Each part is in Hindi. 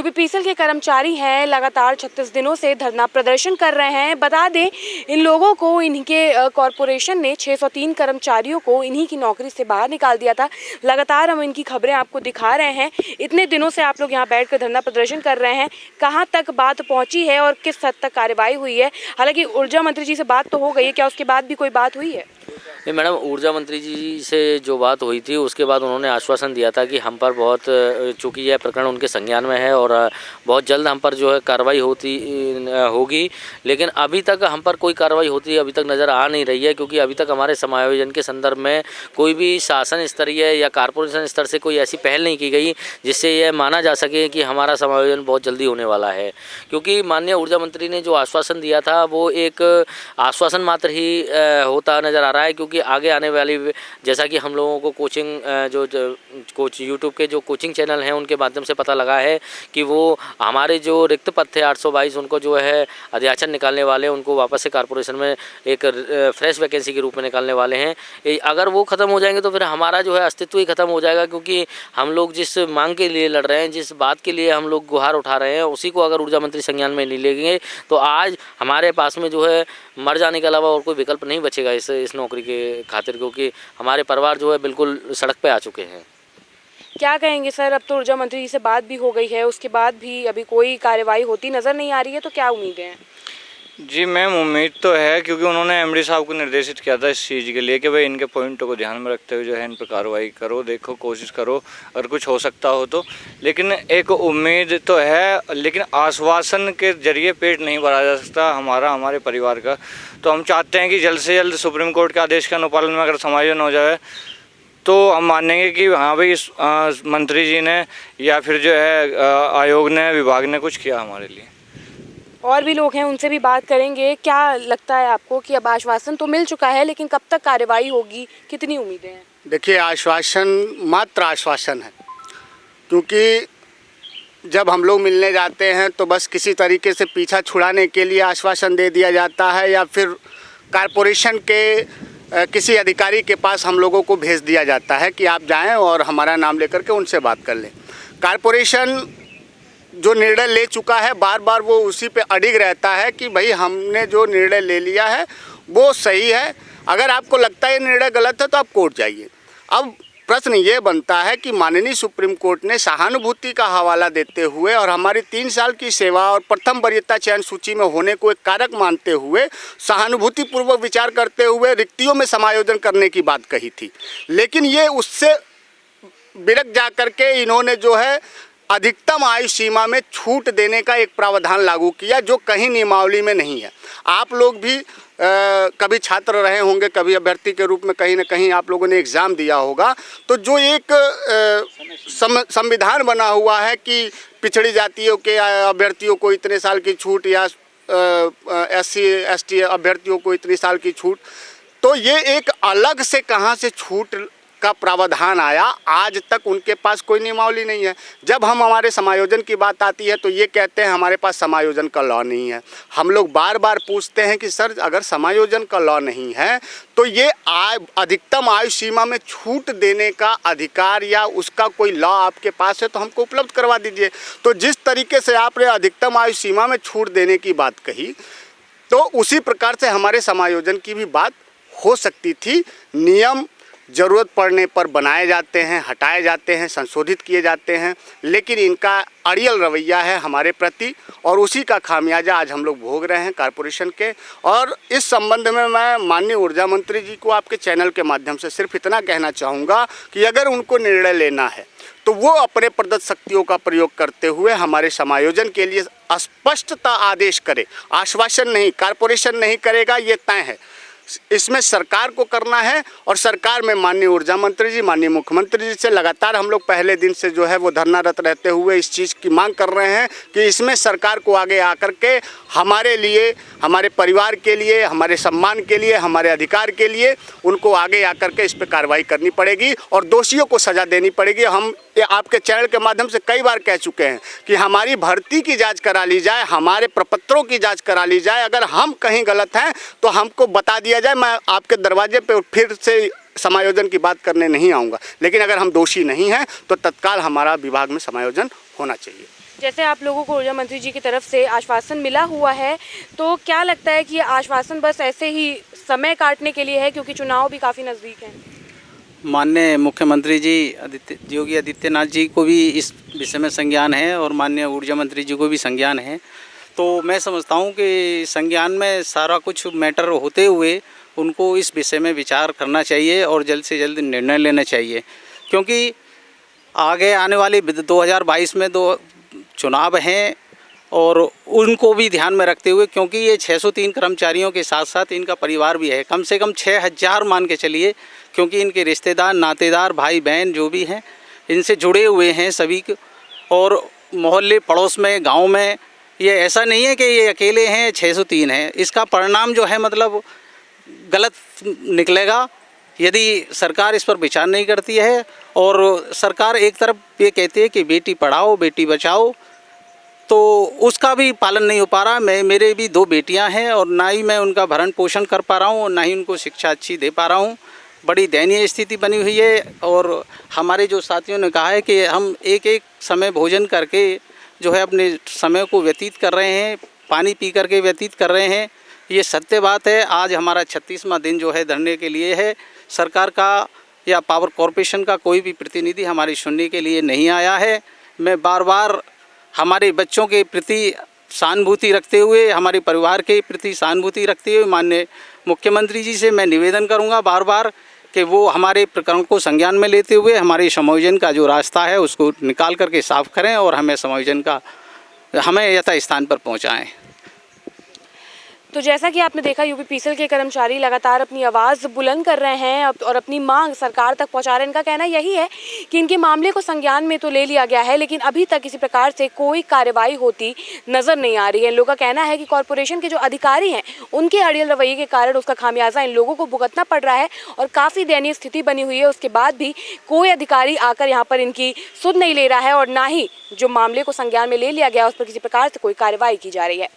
यूपीपीसीएल के कर्मचारी हैं, लगातार 36 दिनों से धरना प्रदर्शन कर रहे हैं। बता दें, इन लोगों को इनके कॉरपोरेशन ने 603 कर्मचारियों को इन्हीं की नौकरी से बाहर निकाल दिया था। लगातार हम इनकी खबरें आपको दिखा रहे हैं। इतने दिनों से आप लोग यहाँ बैठकर धरना प्रदर्शन कर रहे हैं, कहाँ तक बात पहुँची है और किस हद तक कार्रवाई हुई है? हालांकि ऊर्जा मंत्री जी से बात तो हो गई है, क्या उसके बाद भी कोई बात हुई है? नहीं मैडम, ऊर्जा मंत्री जी से जो बात हुई थी उसके बाद उन्होंने आश्वासन दिया था कि हम पर बहुत, चूँकि यह प्रकरण उनके संज्ञान में है और बहुत जल्द हम पर जो है कार्रवाई होगी, लेकिन अभी तक हम पर कोई कार्रवाई होती अभी तक नज़र आ नहीं रही है, क्योंकि अभी तक हमारे समायोजन के संदर्भ में कोई भी शासन स्तरीय या कॉरपोरेशन स्तर से कोई ऐसी पहल नहीं की गई जिससे यह माना जा सके कि हमारा समायोजन बहुत जल्दी होने वाला है। क्योंकि माननीय ऊर्जा मंत्री ने जो आश्वासन दिया था वो एक आश्वासन मात्र ही होता नज़र आ रहा है, क्योंकि आगे आने वाली, जैसा कि हम लोगों को कोचिंग कोच यूट्यूब के जो कोचिंग चैनल हैं उनके माध्यम से पता लगा है कि वो हमारे जो रिक्त पद थे 822 उनको जो है अध्याचन निकालने वाले, उनको वापस से कॉरपोरेशन में एक फ्रेश वैकेंसी के रूप में निकालने वाले हैं। अगर वो ख़त्म हो जाएंगे तो फिर हमारा जो है अस्तित्व ही ख़त्म हो जाएगा, क्योंकि हम लोग जिस मांग के लिए लड़ रहे हैं, जिस बात के लिए हम लोग गुहार उठा रहे हैं, उसी को अगर ऊर्जा मंत्री संज्ञान में नहीं लेंगे तो आज हमारे पास में जो है मर जाने के अलावा और कोई विकल्प नहीं बचेगा इस नौकरी के खातिर, क्योंकि हमारे परिवार जो है बिल्कुल सड़क पे आ चुके हैं। क्या कहेंगे सर, अब तो ऊर्जा मंत्री जी से बात भी हो गई है, उसके बाद भी अभी कोई कार्रवाई होती नज़र नहीं आ रही है, तो क्या उम्मीदें हैं? जी मैम, उम्मीद तो है, क्योंकि उन्होंने एमडी साहब को निर्देशित किया था इस चीज़ के लिए कि भाई इनके पॉइंटों को ध्यान में रखते हुए जो है इन पर कार्रवाई करो, देखो, कोशिश करो अगर कुछ हो सकता हो तो। लेकिन एक उम्मीद तो है, लेकिन आश्वासन के जरिए पेट नहीं भरा जा सकता हमारे परिवार का। तो हम चाहते हैं कि जल्द से जल्द सुप्रीम कोर्ट के आदेश के अनुपालन में अगर समायोजन हो जाए तो हम मानेंगे कि हाँ भाई इस मंत्री जी ने या फिर जो है आयोग ने, विभाग ने कुछ किया हमारे लिए। और भी लोग हैं, उनसे भी बात करेंगे। क्या लगता है आपको कि अब आश्वासन तो मिल चुका है, लेकिन कब तक कार्रवाई होगी, कितनी उम्मीदें हैं? देखिए, आश्वासन मात्र आश्वासन है, क्योंकि जब हम लोग मिलने जाते हैं तो बस किसी तरीके से पीछा छुड़ाने के लिए आश्वासन दे दिया जाता है, या फिर कॉरपोरेशन के किसी अधिकारी के पास हम लोगों को भेज दिया जाता है कि आप जाएं और हमारा नाम लेकर के उनसे बात कर लें। कॉरपोरेशन जो निर्णय ले चुका है, बार बार वो उसी पे अडिग रहता है कि भाई हमने जो निर्णय ले लिया है वो सही है, अगर आपको लगता है ये निर्णय गलत है तो आप कोर्ट जाइए। अब प्रश्न ये बनता है कि माननीय सुप्रीम कोर्ट ने सहानुभूति का हवाला देते हुए और हमारी 3 साल की सेवा और प्रथम वरीयता चयन सूची में होने को एक कारक मानते हुए सहानुभूति पूर्वक विचार करते हुए रिक्तियों में समायोजन करने की बात कही थी। लेकिन ये उससे बिरक जा करके इन्होंने जो है अधिकतम आयु सीमा में छूट देने का एक प्रावधान लागू किया, जो कहीं नियमावली में नहीं है। आप लोग भी कभी छात्र रहे होंगे, कभी अभ्यर्थी के रूप में कहीं ना कहीं आप लोगों ने एग्ज़ाम दिया होगा, तो जो एक संविधान बना हुआ है कि पिछड़ी जातियों के अभ्यर्थियों को इतने साल की छूट या SC ST अभ्यर्थियों को इतने साल की छूट, तो ये एक अलग से कहाँ से छूट का प्रावधान आया, आज तक उनके पास कोई नियमावली नहीं है। जब हम हमारे समायोजन की बात आती है तो ये कहते हैं हमारे पास समायोजन का लॉ नहीं है। हम लोग बार बार पूछते हैं कि सर, अगर समायोजन का लॉ नहीं है तो ये अधिकतम आयु सीमा में छूट देने का अधिकार या उसका कोई लॉ आपके पास है तो हमको उपलब्ध करवा दीजिए। तो जिस तरीके से आपने अधिकतम आयु सीमा में छूट देने की बात कही, तो उसी प्रकार से हमारे समायोजन की भी बात हो सकती थी। नियम ज़रूरत पड़ने पर बनाए जाते हैं, हटाए जाते हैं, संशोधित किए जाते हैं, लेकिन इनका अड़ियल रवैया है हमारे प्रति और उसी का खामियाजा आज हम लोग भोग रहे हैं कॉरपोरेशन के। और इस संबंध में मैं माननीय ऊर्जा मंत्री जी को आपके चैनल के माध्यम से सिर्फ इतना कहना चाहूँगा कि अगर उनको निर्णय लेना है तो वो अपने प्रदत्त शक्तियों का प्रयोग करते हुए हमारे समायोजन के लिए स्पष्टता आदेश करे। आश्वासन नहीं, कॉरपोरेशन नहीं करेगा, ये तय है। इसमें सरकार को करना है और सरकार में माननीय ऊर्जा मंत्री जी, माननीय मुख्यमंत्री जी से लगातार हम लोग पहले दिन से जो है वो धरनारत रहते हुए इस चीज़ की मांग कर रहे हैं कि इसमें सरकार को आगे आकर के हमारे लिए, हमारे परिवार के लिए, हमारे सम्मान के लिए, हमारे अधिकार के लिए उनको आगे आकर के इस पर कार्रवाई करनी पड़ेगी और दोषियों को सज़ा देनी पड़ेगी। हम आपके चैनल के माध्यम से कई बार कह चुके हैं कि हमारी भर्ती की जांच करा ली जाए, हमारे प्रपत्रों की जांच करा ली जाए। अगर हम कहीं गलत हैं तो हमको बता दिया जाए। मैं आपके दरवाजे पे फिर से समायोजन की बात करने नहीं आऊँगा, लेकिन अगर हम दोषी नहीं हैं तो तत्काल हमारा विभाग में समायोजन होना चाहिए। जैसे आप लोगों को ऊर्जा मंत्री जी की तरफ से आश्वासन मिला हुआ है, तो क्या लगता है कि ये आश्वासन बस ऐसे ही समय काटने के लिए है, क्योंकि चुनाव भी काफ़ी नज़दीक हैं? माननीय मुख्यमंत्री जी योगी आदित्यनाथ जी को भी इस विषय में संज्ञान है और माननीय ऊर्जा मंत्री जी को भी संज्ञान है। तो मैं समझता हूँ कि संज्ञान में सारा कुछ मैटर होते हुए उनको इस विषय में विचार करना चाहिए और जल्द से जल्द निर्णय लेना चाहिए, क्योंकि आगे आने वाले 2022 में 2 चुनाव हैं और उनको भी ध्यान में रखते हुए, क्योंकि ये 603 कर्मचारियों के साथ साथ इनका परिवार भी है, कम से कम 6000 मान के चलिए, क्योंकि इनके रिश्तेदार नातेदार भाई बहन जो भी हैं इनसे जुड़े हुए हैं सभी और मोहल्ले पड़ोस में गांव में ये ऐसा नहीं है कि ये अकेले हैं 603 हैं। इसका परिणाम जो है मतलब गलत निकलेगा यदि सरकार इस पर विचार नहीं करती है। और सरकार एक तरफ ये कहती है कि बेटी पढ़ाओ बेटी बचाओ, तो उसका भी पालन नहीं हो पा रहा। मेरे भी 2 बेटियां हैं और ना ही मैं उनका भरण पोषण कर पा रहा हूं और ना ही उनको शिक्षा अच्छी दे पा रहा हूं। बड़ी दयनीय स्थिति बनी हुई है। और हमारे जो साथियों ने कहा है कि हम एक समय भोजन करके जो है अपने समय को व्यतीत कर रहे हैं, पानी पी करके व्यतीत कर रहे हैं, ये सत्य बात है। आज हमारा 36वां दिन जो है धरने के लिए है। सरकार का या पावर कॉरपोरेशन का कोई भी प्रतिनिधि हमारी सुनने के लिए नहीं आया है। मैं बार बार हमारे बच्चों के प्रति सहानुभूति रखते हुए, हमारे परिवार के प्रति सहानुभूति रखते हुए माननीय मुख्यमंत्री जी से मैं निवेदन करूंगा बार बार कि वो हमारे प्रकरण को संज्ञान में लेते हुए हमारे समायोजन का जो रास्ता है उसको निकाल करके साफ करें और हमें समायोजन का हमें यथास्थान पर पहुंचाएं। तो जैसा कि आपने देखा, यूपीपीसीएल के कर्मचारी लगातार अपनी आवाज़ बुलंद कर रहे हैं और अपनी मांग सरकार तक पहुंचा रहे हैं। इनका कहना यही है कि इनके मामले को संज्ञान में तो ले लिया गया है, लेकिन अभी तक किसी प्रकार से कोई कार्रवाई होती नज़र नहीं आ रही है। इन लोगों का कहना है कि कॉरपोरेशन के जो अधिकारी हैं उनके अड़ियल रवैये के कारण उसका खामियाजा इन लोगों को भुगतना पड़ रहा है और काफ़ी दयनीय स्थिति बनी हुई है। उसके बाद भी कोई अधिकारी आकर यहाँ पर इनकी सुध नहीं ले रहा है और ना ही जो मामले को संज्ञान में ले लिया गया उस पर किसी प्रकार से कोई कार्रवाई की जा रही है।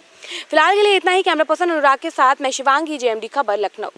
फिलहाल के लिए इतना ही। कैमरा पर्सन अनुराग के साथ मैं शिवांगी, JMD खबर, लखनऊ।